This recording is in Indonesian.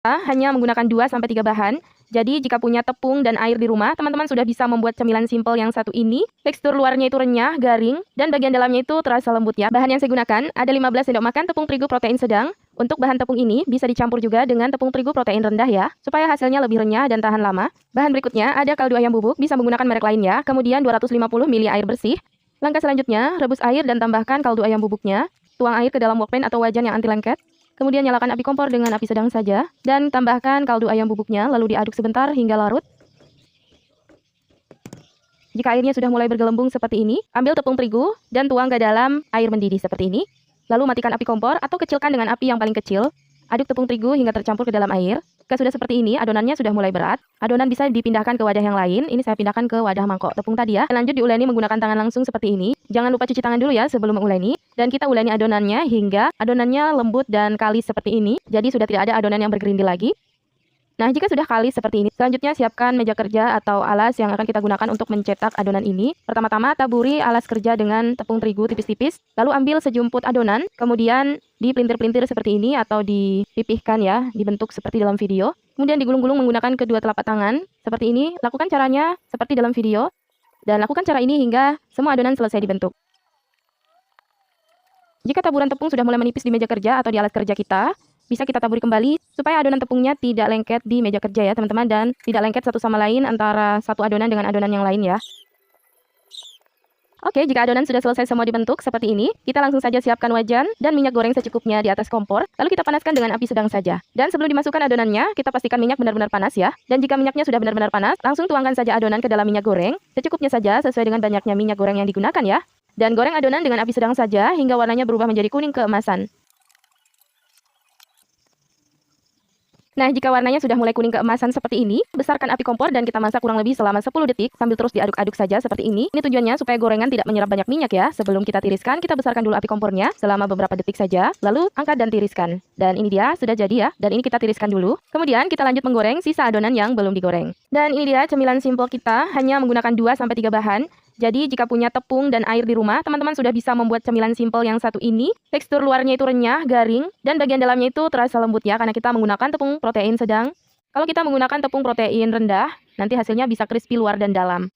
hanya menggunakan 2-3 bahan. Jadi jika punya tepung dan air di rumah, teman-teman sudah bisa membuat cemilan simpel yang satu ini. Tekstur luarnya itu renyah, garing, dan bagian dalamnya itu terasa lembut ya. Bahan yang saya gunakan ada 15 sendok makan tepung terigu protein sedang. Untuk bahan tepung ini bisa dicampur juga dengan tepung terigu protein rendah ya, supaya hasilnya lebih renyah dan tahan lama. Bahan berikutnya ada kaldu ayam bubuk, bisa menggunakan merek lain ya. Kemudian 250 ml air bersih. Langkah selanjutnya, rebus air dan tambahkan kaldu ayam bubuknya. Tuang air ke dalam wokpen atau wajan yang anti lengket. Kemudian nyalakan api kompor dengan api sedang saja, dan tambahkan kaldu ayam bubuknya, lalu diaduk sebentar hingga larut. Jika airnya sudah mulai bergelembung seperti ini, ambil tepung terigu dan tuang ke dalam air mendidih seperti ini. Lalu matikan api kompor atau kecilkan dengan api yang paling kecil. Aduk tepung terigu hingga tercampur ke dalam air. Jika sudah seperti ini, adonannya sudah mulai berat. Adonan bisa dipindahkan ke wadah yang lain. Ini saya pindahkan ke wadah mangkok tepung tadi ya. Lanjut diuleni menggunakan tangan langsung seperti ini. Jangan lupa cuci tangan dulu ya sebelum menguleni. Dan kita uleni adonannya hingga adonannya lembut dan kalis seperti ini. Jadi sudah tidak ada adonan yang bergerindil lagi. Nah, jika sudah kalis seperti ini, selanjutnya siapkan meja kerja atau alas yang akan kita gunakan untuk mencetak adonan ini. Pertama-tama taburi alas kerja dengan tepung terigu tipis-tipis, lalu ambil sejumput adonan, kemudian dipelintir-pelintir seperti ini atau dipipihkan ya, dibentuk seperti dalam video. Kemudian digulung-gulung menggunakan kedua telapak tangan, seperti ini. Lakukan caranya seperti dalam video, dan lakukan cara ini hingga semua adonan selesai dibentuk. Jika taburan tepung sudah mulai menipis di meja kerja atau di alas kerja kita, bisa kita taburi kembali supaya adonan tepungnya tidak lengket di meja kerja ya teman-teman, dan tidak lengket satu sama lain antara satu adonan dengan adonan yang lain ya. Oke, jika adonan sudah selesai semua dibentuk seperti ini, kita langsung saja siapkan wajan dan minyak goreng secukupnya di atas kompor. Lalu kita panaskan dengan api sedang saja. Dan sebelum dimasukkan adonannya, kita pastikan minyak benar-benar panas ya. Dan jika minyaknya sudah benar-benar panas, langsung tuangkan saja adonan ke dalam minyak goreng. Secukupnya saja sesuai dengan banyaknya minyak goreng yang digunakan ya. Dan goreng adonan dengan api sedang saja hingga warnanya berubah menjadi kuning keemasan. Nah, jika warnanya sudah mulai kuning keemasan seperti ini, besarkan api kompor dan kita masak kurang lebih selama 10 detik sambil terus diaduk-aduk saja seperti ini. Ini tujuannya supaya gorengan tidak menyerap banyak minyak ya. Sebelum kita tiriskan, kita besarkan dulu api kompornya selama beberapa detik saja, lalu angkat dan tiriskan. Dan ini dia sudah jadi ya, dan ini kita tiriskan dulu. Kemudian kita lanjut menggoreng sisa adonan yang belum digoreng. Dan ini dia cemilan simpel kita, hanya menggunakan 2-3 bahan. Jadi jika punya tepung dan air di rumah, teman-teman sudah bisa membuat cemilan simpel yang satu ini. Tekstur luarnya itu renyah, garing, dan bagian dalamnya itu terasa lembut ya, karena kita menggunakan tepung protein sedang. Kalau kita menggunakan tepung protein rendah, nanti hasilnya bisa crispy luar dan dalam.